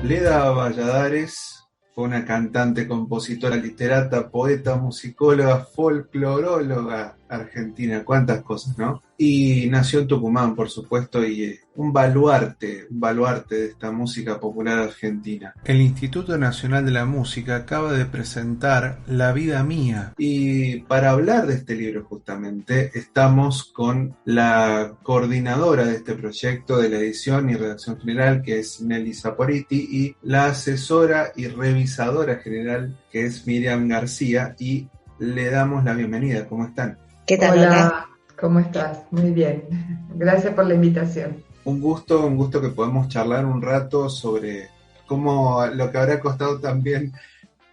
Leda Valladares fue una cantante, compositora, literata, poeta, musicóloga, folcloróloga argentina, cuántas cosas, ¿no? Y nació en Tucumán, por supuesto, y un baluarte de esta música popular argentina. El Instituto Nacional de la Música acaba de presentar La Vida Mía, y para hablar de este libro justamente estamos con la coordinadora de este proyecto de la edición y redacción general, que es Nelly Saporiti, y la asesora y revisadora general, que es Miriam García, y le damos la bienvenida. ¿Cómo están? ¿Qué tal? Hola, ¿cómo estás? Muy bien. Gracias por la invitación. Un gusto que podemos charlar un rato sobre cómo lo que habrá costado también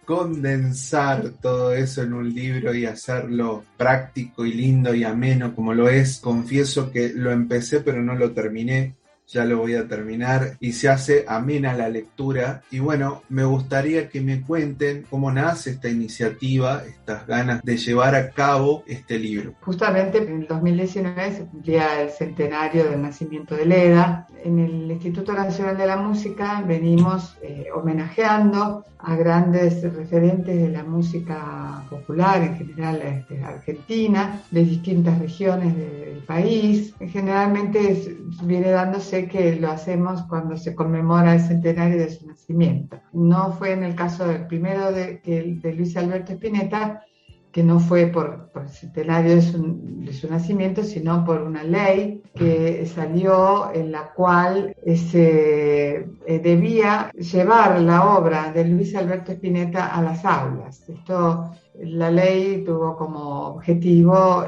condensar todo eso en un libro y hacerlo práctico y lindo y ameno como lo es. Confieso que lo empecé pero no lo terminé. Ya lo voy a terminar y se hace amena la lectura. Y bueno, me gustaría que me cuenten cómo nace esta iniciativa, estas ganas de llevar a cabo este libro. Justamente en el 2019 se cumplía el centenario del nacimiento de Leda. En el Instituto Nacional de la Música venimos homenajeando a grandes referentes de la música popular, en general argentina, de distintas regiones del país. Generalmente viene dándose que lo hacemos cuando se conmemora el centenario de su nacimiento. No fue en el caso del primero de Luis Alberto Spinetta, que no fue por el centenario de su nacimiento, sino por una ley que salió en la cual se debía llevar la obra de Luis Alberto Spinetta a las aulas. La ley tuvo como objetivo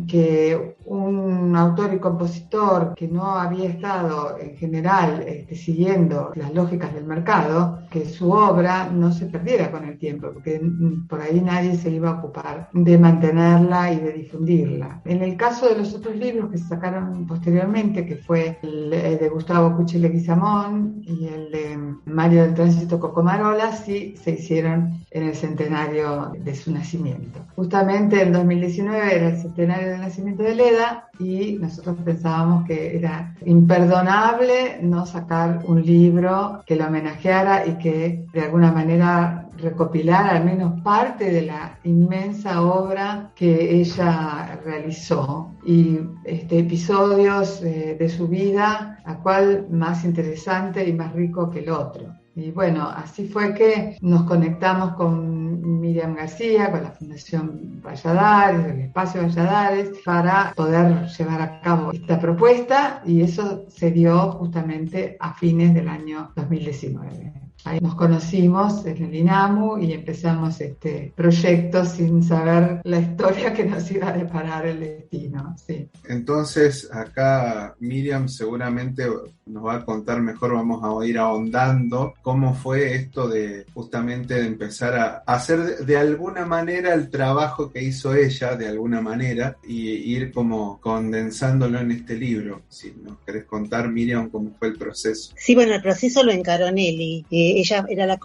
que un autor y compositor que no había estado en general siguiendo las lógicas del mercado, que su obra no se perdiera con el tiempo, porque por ahí nadie se iba a ocupar de mantenerla y de difundirla. En el caso de los otros libros que se sacaron posteriormente, que fue el de Gustavo Cuchi Leguizamón y el de Mario del Tránsito Cocomarola, sí se hicieron en el centenario de su nacimiento. Justamente en 2019 era el centenario del nacimiento de Leda y nosotros pensábamos que era imperdonable no sacar un libro que lo homenajeara y que de alguna manera recopilara al menos parte de la inmensa obra que ella realizó y episodios de su vida, a cual más interesante y más rico que el otro. Y bueno, así fue que nos conectamos con Miriam García, con la Fundación Valladares, el Espacio Valladares, para poder llevar a cabo esta propuesta, y eso se dio justamente a fines del año 2019. Ahí nos conocimos en el INAMU y empezamos este proyecto sin saber la historia que nos iba a deparar el destino. Sí. Entonces, acá Miriam seguramente nos va a contar mejor, vamos a ir ahondando cómo fue esto de justamente de empezar a hacer de alguna manera el trabajo que hizo ella, de alguna manera, y ir como condensándolo en este libro. Si nos querés contar, Miriam, cómo fue el proceso. Sí, bueno, el proceso lo encaró Nelly. Ella era fue la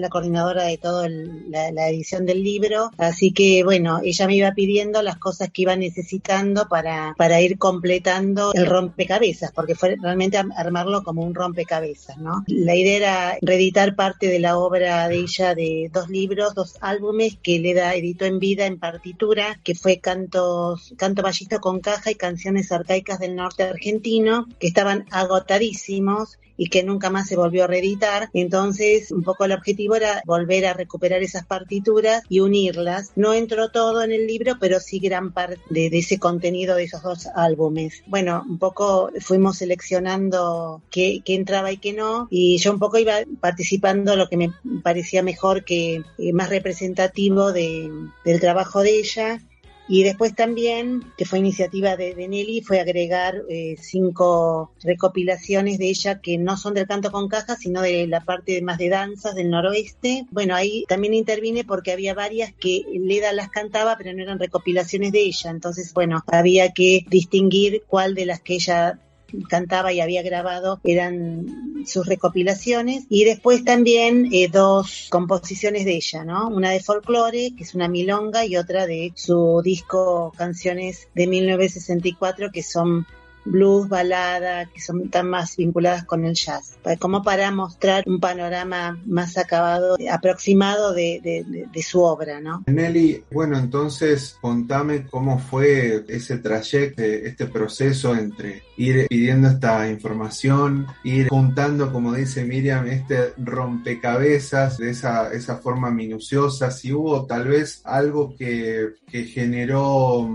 coordinadora de toda la edición del libro, así que bueno, ella me iba pidiendo las cosas que iba necesitando para ir completando el rompecabezas, porque fue realmente armarlo como un rompecabezas, ¿no? La idea era reeditar parte de la obra de ella de 2 libros, 2 álbumes que Leda editó en vida en partitura, que fue Canto Ballista con Caja y Canciones Arcaicas del Norte Argentino, que estaban agotadísimos y que nunca más se volvió a reeditar. Entonces, un poco el objetivo era volver a recuperar esas partituras y unirlas. No entró todo en el libro, pero sí gran parte de ese contenido de esos 2 álbumes. Bueno, un poco fuimos seleccionando qué entraba y qué no, y yo un poco iba participando lo que me parecía mejor, que más representativo del trabajo de ella. Y después también, que fue iniciativa de Nelly, fue agregar 5 recopilaciones de ella que no son del canto con caja, sino de la parte más de danzas del noroeste. Bueno, ahí también intervine porque había varias que Leda las cantaba, pero no eran recopilaciones de ella. Entonces, bueno, había que distinguir cuál de las que ella cantaba y había grabado eran sus recopilaciones, y después también 2 composiciones de ella, ¿no? Una de folclore, que es una milonga, y otra de su disco Canciones de 1964, que son blues, balada, que están más vinculadas con el jazz, como para mostrar un panorama más acabado, aproximado de su obra, ¿no? Nelly, bueno, entonces contame cómo fue ese trayecto, este proceso entre ir pidiendo esta información, ir juntando, como dice Miriam, este rompecabezas de esa forma minuciosa, si hubo tal vez algo que generó,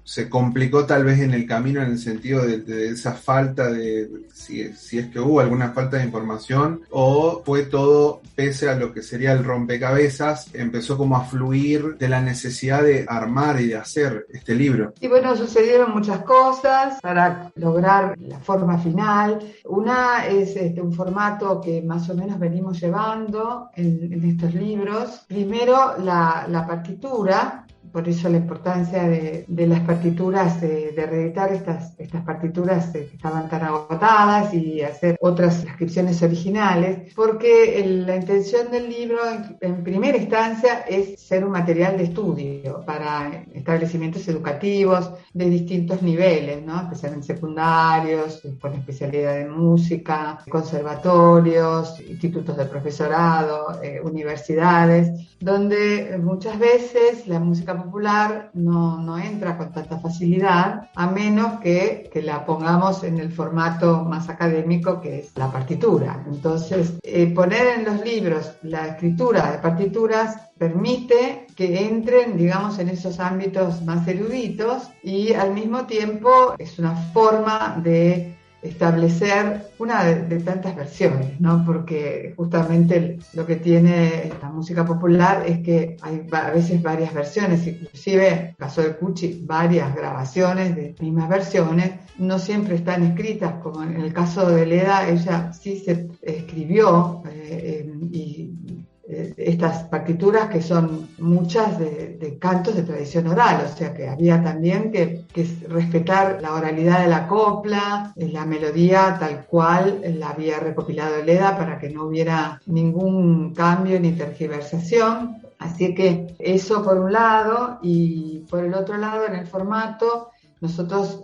se complicó tal vez en el camino en el sentido de esa falta de, si es que hubo alguna falta de información, o fue todo, pese a lo que sería el rompecabezas, empezó como a fluir de la necesidad de armar y de hacer este libro. Y bueno, sucedieron muchas cosas para lograr la forma final. Una es un formato que más o menos venimos llevando en estos libros. Primero la partitura, por eso la importancia de las partituras, de reeditar estas partituras que estaban tan agotadas y hacer otras transcripciones originales, porque la intención del libro en primera instancia es ser un material de estudio para establecimientos educativos de distintos niveles, ¿no? Especialmente secundarios, con especialidad en música, conservatorios, institutos de profesorado, universidades, donde muchas veces la música popular no entra con tanta facilidad, a menos que la pongamos en el formato más académico, que es la partitura. Entonces, poner en los libros la escritura de partituras permite que entren, digamos, en esos ámbitos más eruditos, y al mismo tiempo es una forma de establecer una de tantas versiones, ¿no? Porque justamente lo que tiene la música popular es que hay a veces varias versiones, inclusive en el caso de Cucci, varias grabaciones de mismas versiones, no siempre están escritas, como en el caso de Leda, ella sí se escribió y estas partituras, que son muchas de cantos de tradición oral, o sea que había también que respetar la oralidad de la copla, la melodía tal cual la había recopilado Leda, para que no hubiera ningún cambio ni tergiversación. Así que eso por un lado, y por el otro lado, en el formato nosotros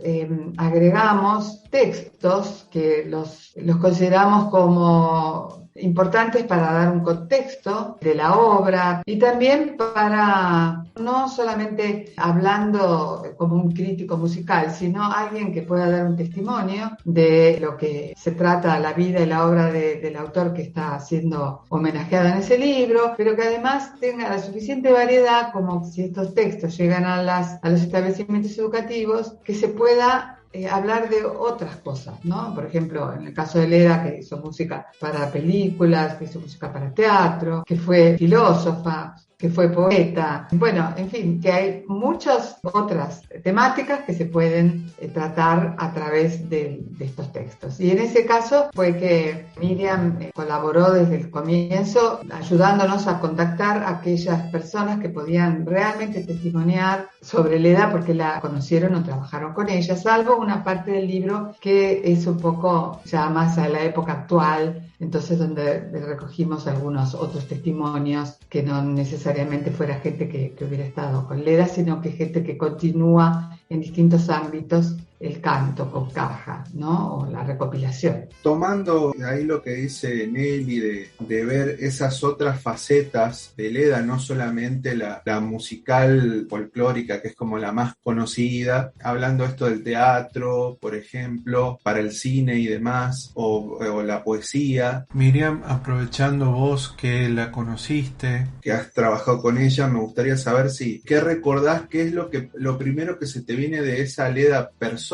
agregamos textos que los consideramos como importantes para dar un contexto de la obra, y también para, no solamente hablando como un crítico musical, sino alguien que pueda dar un testimonio de lo que se trata la vida y la obra del autor que está siendo homenajeado en ese libro, pero que además tenga la suficiente variedad, como si estos textos llegan a los establecimientos educativos, que se pueda hablar de otras cosas, ¿no? Por ejemplo, en el caso de Leda, que hizo música para películas, que hizo música para teatro, que fue filósofa, que fue poeta. Bueno, en fin, que hay muchas otras temáticas que se pueden tratar a través de estos textos. Y en ese caso fue que Miriam colaboró desde el comienzo, ayudándonos a contactar a aquellas personas que podían realmente testimoniar sobre Leda, porque la conocieron o trabajaron con ella, salvo una parte del libro que es un poco ya más a la época actual, entonces donde recogimos algunos otros testimonios, que no necesariamente fuera gente que hubiera estado con Leda, sino que gente que continúa en distintos ámbitos el canto con caja, ¿no? O la recopilación. Tomando ahí lo que dice Nelly de ver esas otras facetas de Leda, no solamente la musical folclórica, que es como la más conocida, hablando esto del teatro, por ejemplo, para el cine y demás, o la poesía. Miriam, aprovechando vos que la conociste, que has trabajado con ella, me gustaría saber ¿qué recordás, qué es lo primero que se te viene de esa Leda persona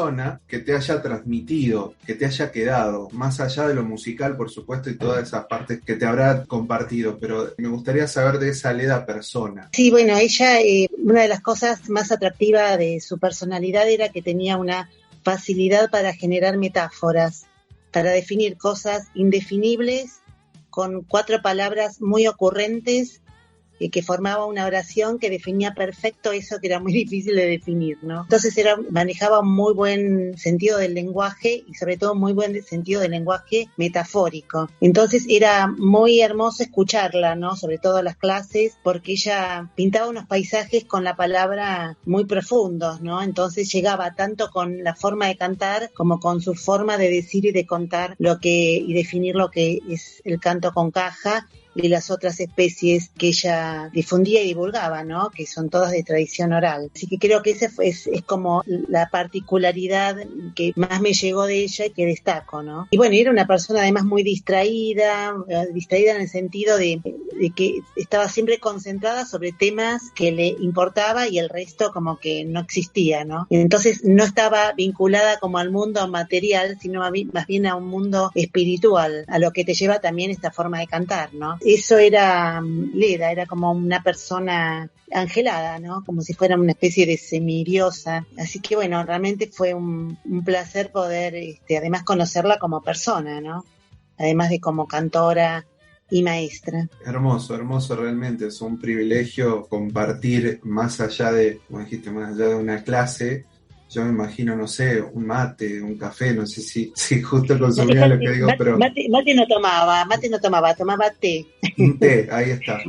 que te haya transmitido, que te haya quedado, más allá de lo musical, por supuesto, y todas esas partes que te habrá compartido, pero me gustaría saber de esa Leda persona. Sí, bueno, ella, una de las cosas más atractivas de su personalidad era que tenía una facilidad para generar metáforas, para definir cosas indefinibles con 4 palabras muy ocurrentes que formaba una oración que definía perfecto eso que era muy difícil de definir, ¿no? Entonces manejaba un muy buen sentido del lenguaje y sobre todo muy buen sentido del lenguaje metafórico. Entonces era muy hermoso escucharla, ¿no? Sobre todo en las clases, porque ella pintaba unos paisajes con la palabra muy profundos, ¿no? Entonces llegaba tanto con la forma de cantar como con su forma de decir y de contar y definir lo que es el canto con caja y las otras especies que ella difundía y divulgaba, ¿no? Que son todas de tradición oral. Así que creo que ese es como la particularidad que más me llegó de ella y que destaco, ¿no? Y bueno, era una persona además muy distraída en el sentido de que estaba siempre concentrada sobre temas que le importaba y el resto como que no existía, ¿no? Entonces no estaba vinculada como al mundo material, sino más bien a un mundo espiritual, a lo que te lleva también esta forma de cantar, ¿no? Eso era Leda, era como una persona angelada, ¿no? Como si fuera una especie de semidiosa. Así que bueno, realmente fue un placer poder, además conocerla como persona, ¿no? Además de como cantora y maestra. Hermoso, hermoso realmente. Es un privilegio compartir más allá de, como dijiste, más allá de una clase. Yo me imagino, no sé, un mate, un café, no sé si justo consumía lo que digo, pero... Mate no tomaba té. Un té, ahí está.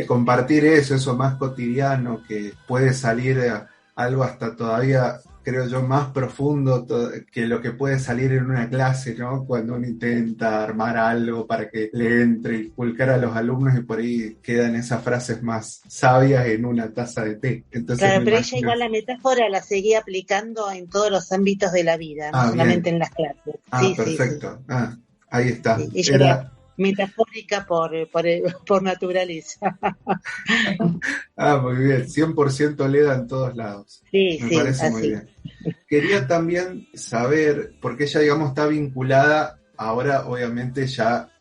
Compartir eso más cotidiano, que puede salir a algo hasta todavía, creo yo, más profundo que lo que puede salir en una clase, ¿no? Cuando uno intenta armar algo para que le entre, inculcar a los alumnos y por ahí quedan esas frases más sabias en una taza de té. Entonces, claro, pero ella igual la metáfora la seguía aplicando en todos los ámbitos de la vida, no solamente en las clases. Sí, perfecto. Sí. Ahí está. Sí, ella era metafórica por naturaleza. Muy bien, 100% Leda en todos lados. Sí, Me parece así. Muy bien. Quería también saber, porque ella, digamos, está vinculada, ahora obviamente ya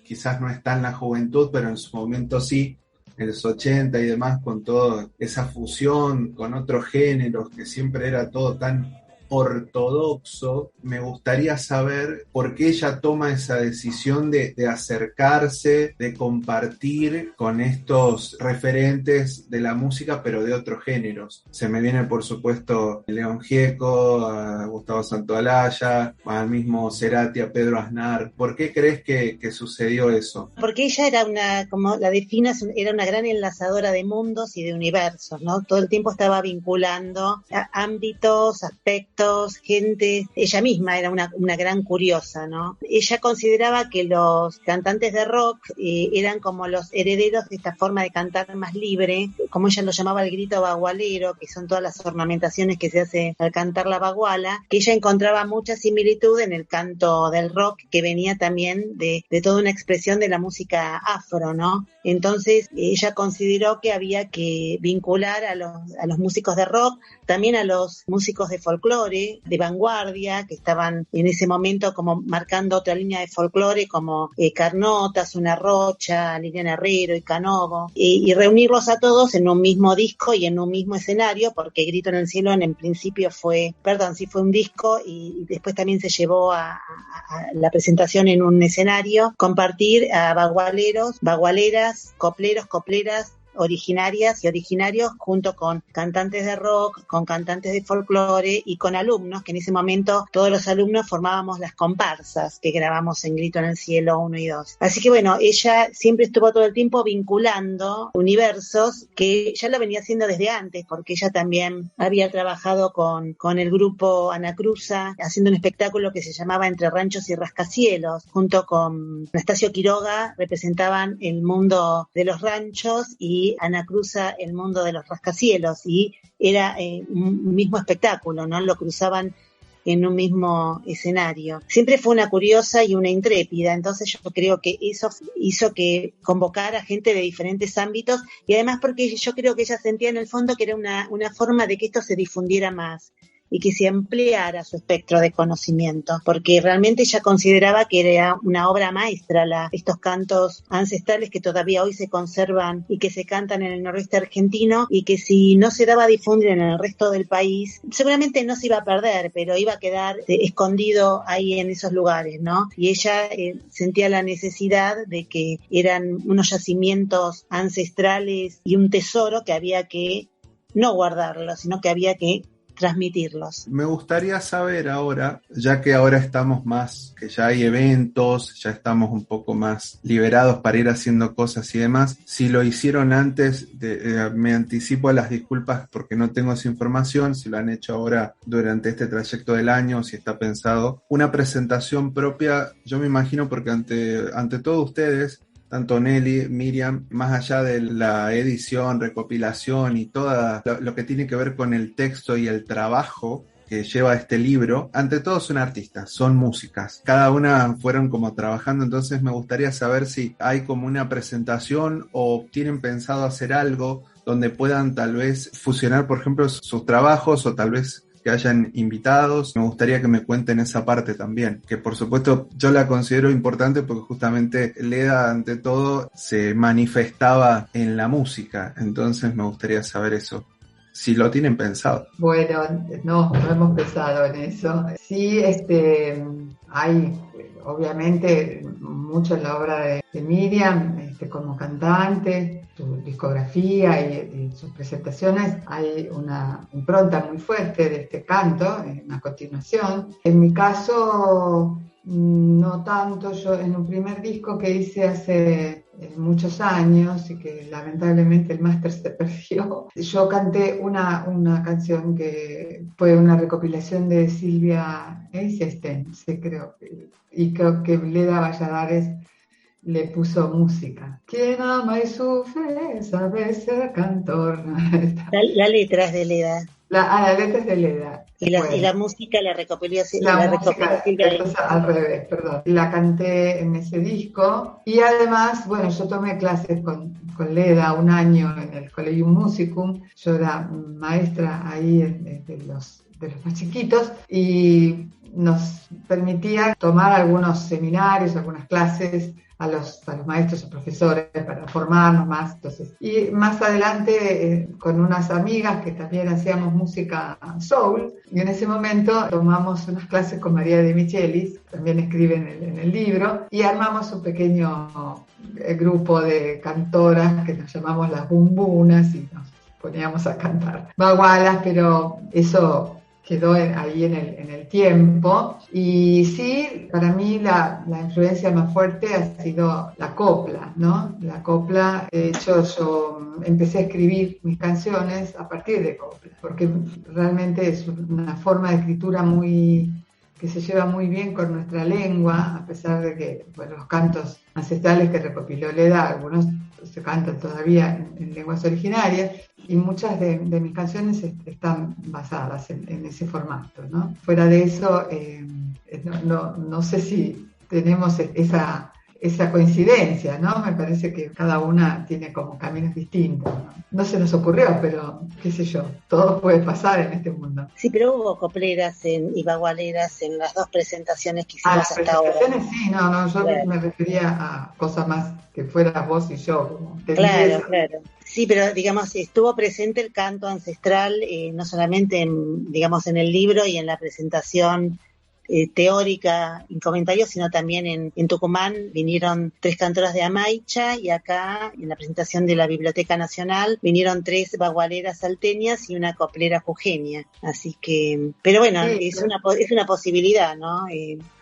quizás no está en la juventud, pero en su momento sí, en los 80 y demás, con toda esa fusión con otros géneros, que siempre era todo tan ortodoxo. Me gustaría saber por qué ella toma esa decisión de acercarse, de compartir con estos referentes de la música, pero de otros géneros. Se me viene, por supuesto, León Gieco, a Gustavo Santaolalla, al mismo Cerati, a Pedro Aznar. ¿Por qué crees que sucedió eso? Porque ella era como la defines, era una gran enlazadora de mundos y de universos, ¿no? Todo el tiempo estaba vinculando a ámbitos, aspectos, gente. Ella misma era una gran curiosa, ¿no? Ella consideraba que los cantantes de rock eran como los herederos de esta forma de cantar más libre, como ella lo llamaba el grito bagualero, que son todas las ornamentaciones que se hace al cantar la baguala, que ella encontraba mucha similitud en el canto del rock, que venía también de toda una expresión de la música afro, ¿no? Entonces ella consideró que había que vincular a los músicos de rock, también a los músicos de folclore, de vanguardia, que estaban en ese momento como marcando otra línea de folclore, como Carnotas, Una Rocha, Liliana Herrero y Canovo, y reunirlos a todos en un mismo disco y en un mismo escenario, porque Grito en el Cielo en principio fue un disco y después también se llevó a la presentación en un escenario, compartir a bagualeros, bagualeras, copleros, copleras, originarias y originarios, junto con cantantes de rock, con cantantes de folclore y con alumnos, que en ese momento todos los alumnos formábamos las comparsas que grabamos en Grito en el Cielo 1 y 2. Así que bueno, ella siempre estuvo todo el tiempo vinculando universos, que ya lo venía haciendo desde antes, porque ella también había trabajado con el grupo Anacruza, haciendo un espectáculo que se llamaba Entre Ranchos y Rascacielos, junto con Anastasio Quiroga, representaban el mundo de los ranchos y Anacruza el mundo de los rascacielos, y era un mismo espectáculo, ¿no? Lo cruzaban en un mismo escenario. Siempre fue una curiosa y una intrépida, entonces yo creo que eso hizo que convocara gente de diferentes ámbitos, y además porque yo creo que ella sentía en el fondo que era una forma de que esto se difundiera más. y que se ampliara su espectro de conocimiento, porque realmente ella consideraba que era una obra maestra estos cantos ancestrales que todavía hoy se conservan y que se cantan en el noroeste argentino, y que si no se daba a difundir en el resto del país, seguramente no se iba a perder, pero iba a quedar escondido ahí en esos lugares, ¿no? Y ella sentía la necesidad de que eran unos yacimientos ancestrales y un tesoro que había que no guardarlos, sino que había que transmitirlos. Me gustaría saber ahora, ya que ahora estamos más, que ya hay eventos, ya estamos un poco más liberados para ir haciendo cosas y demás, si lo hicieron antes, me anticipo a las disculpas porque no tengo esa información, si lo han hecho ahora durante este trayecto del año, si está pensado, una presentación propia, yo me imagino porque ante todo ustedes, tanto Nelly, Miriam, más allá de la edición, recopilación y todo lo que tiene que ver con el texto y el trabajo que lleva este libro, ante todo son artistas, son músicas. Cada una fueron como trabajando, entonces me gustaría saber si hay como una presentación o tienen pensado hacer algo donde puedan tal vez fusionar, por ejemplo, sus trabajos o tal vez que hayan invitados. Me gustaría que me cuenten esa parte también, que por supuesto yo la considero importante porque justamente Leda ante todo se manifestaba en la música, entonces me gustaría saber eso, si lo tienen pensado. Bueno, no hemos pensado en eso. Sí, hay obviamente mucho en la obra de Miriam, como cantante, su discografía y sus presentaciones, hay una impronta muy fuerte de este canto, una continuación. En mi caso, no tanto. Yo en un primer disco que hice hace muchos años y que lamentablemente el máster se perdió, yo canté una canción que fue una recopilación de Silvia Eisenstein, sí, creo que Leda Valladares le puso música. Quien ama y sufre sabe ser cantor. La letra es de Leda. La letra es de Leda. Y la música la recopiló música, entonces, al revés, perdón. La canté en ese disco y además, bueno, yo tomé clases con Leda un año en el Collegium Musicum. Yo era maestra ahí de los más chiquitos y nos permitía tomar algunos seminarios, algunas clases a los maestros o profesores para formarnos más. Entonces, y más adelante con unas amigas que también hacíamos música soul, y en ese momento tomamos unas clases con María de Michelis, también escribe en el libro, y armamos un pequeño grupo de cantoras que nos llamamos las bumbunas y nos poníamos a cantar bagualas, pero eso quedó ahí en el tiempo. Y sí, para mí la influencia más fuerte ha sido la copla, ¿no? La copla, de hecho yo empecé a escribir mis canciones a partir de copla, porque realmente es una forma de escritura que se lleva muy bien con nuestra lengua, a pesar de que, bueno, los cantos ancestrales que recopiló Leda, algunos se cantan todavía en lenguas originarias, y muchas de mis canciones están basadas en ese formato, ¿no? Fuera de eso, no sé si tenemos esa coincidencia, ¿no? Me parece que cada una tiene como caminos distintos, ¿no? No se nos ocurrió, pero qué sé yo, todo puede pasar en este mundo. Sí, pero hubo copleras y bagualeras en las dos presentaciones que hicimos hasta ahora. Las presentaciones sí, yo claro. Me refería a cosas más que fueras vos y yo. Como claro. Sí, pero digamos, estuvo presente el canto ancestral, no solamente en el libro y en la presentación teórica en comentarios, sino también en Tucumán vinieron 3 cantoras de Amaicha, y acá en la presentación de la Biblioteca Nacional vinieron 3 bagualeras salteñas y una coplera jujeña. Así que, pero bueno, sí, es una posibilidad, ¿no?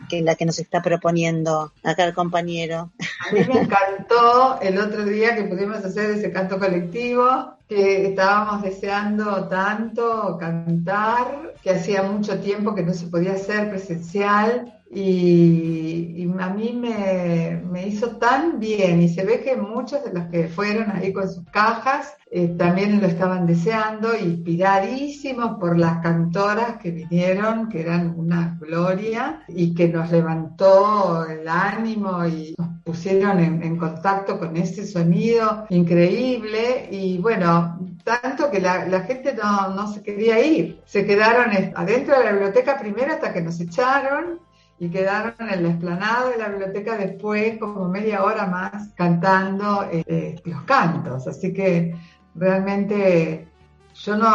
Que la que nos está proponiendo acá el compañero. A mí me encantó el otro día que pudimos hacer ese canto colectivo, que estábamos deseando tanto cantar, que hacía mucho tiempo que no se podía hacer presencial, y a mí me hizo tan bien, y se ve que muchos de los que fueron ahí con sus cajas también lo estaban deseando, inspiradísimos por las cantoras que vinieron, que eran una gloria, y que nos levantó el ánimo y nos pusieron en contacto con ese sonido increíble y bueno, tanto que la gente no se quería ir. Se quedaron adentro de la biblioteca primero hasta que nos echaron y quedaron en la explanada de la biblioteca después como media hora más cantando los cantos. Así que realmente yo no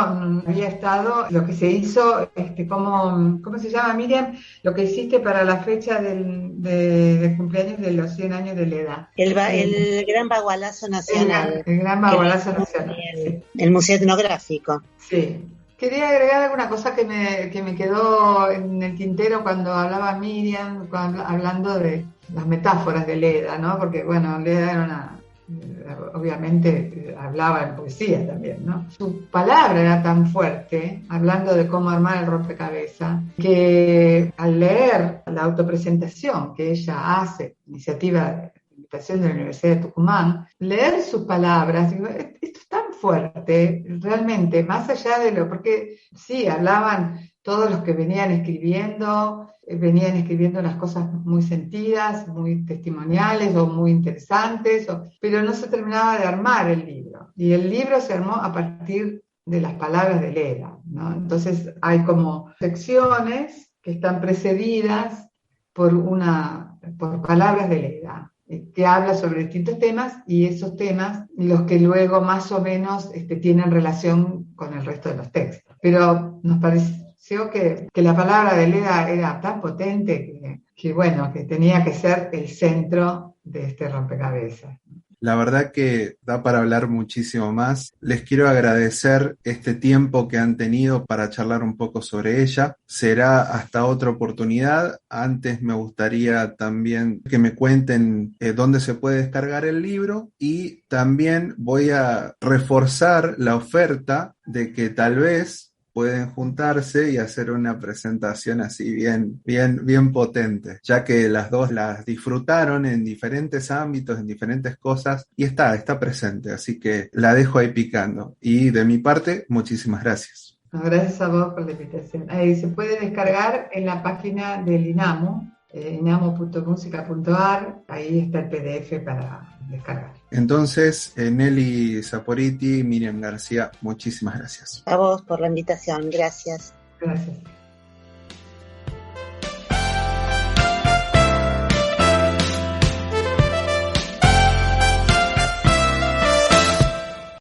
había estado, lo que se hizo, ¿cómo se llama, Miriam? Lo que hiciste para la fecha del cumpleaños de los 100 años de Leda. El Gran Bagualazo Nacional. El Gran Bagualazo Nacional. El Museo Etnográfico. Sí. Quería agregar alguna cosa que me quedó en el tintero cuando hablaba Miriam, hablando de las metáforas de Leda, ¿no? Porque, bueno, Leda era obviamente hablaba en poesía también, ¿no? Su palabra era tan fuerte, hablando de cómo armar el rompecabezas, que al leer la autopresentación que ella hace, iniciativa de invitación de la Universidad de Tucumán, leer sus palabras, digo, esto es tan fuerte, realmente, más allá de porque sí, hablaban todos los que venían escribiendo unas cosas muy sentidas, muy testimoniales o muy interesantes, pero no se terminaba de armar el libro. Y el libro se armó a partir de las palabras de Leda, ¿no? Entonces hay como secciones que están precedidas por palabras de Leda, que habla sobre distintos temas y esos temas los que luego más o menos tienen relación con el resto de los textos. Pero nos pareció que la palabra de Leda era tan potente que tenía que ser el centro de este rompecabezas. La verdad que da para hablar muchísimo más. Les quiero agradecer este tiempo que han tenido para charlar un poco sobre ella. Será hasta otra oportunidad. Antes me gustaría también que me cuenten dónde se puede descargar el libro y también voy a reforzar la oferta de que tal vez pueden juntarse y hacer una presentación así bien potente, ya que las dos las disfrutaron en diferentes ámbitos, en diferentes cosas, y está presente, así que la dejo ahí picando. Y de mi parte, muchísimas gracias. Gracias a vos por la invitación. Se puede descargar en la página del INAMU, inamo.musica.ar, ahí está el PDF para descargar. Entonces, Nelly Saporiti, Miriam García, muchísimas gracias. A vos por la invitación, gracias. Gracias.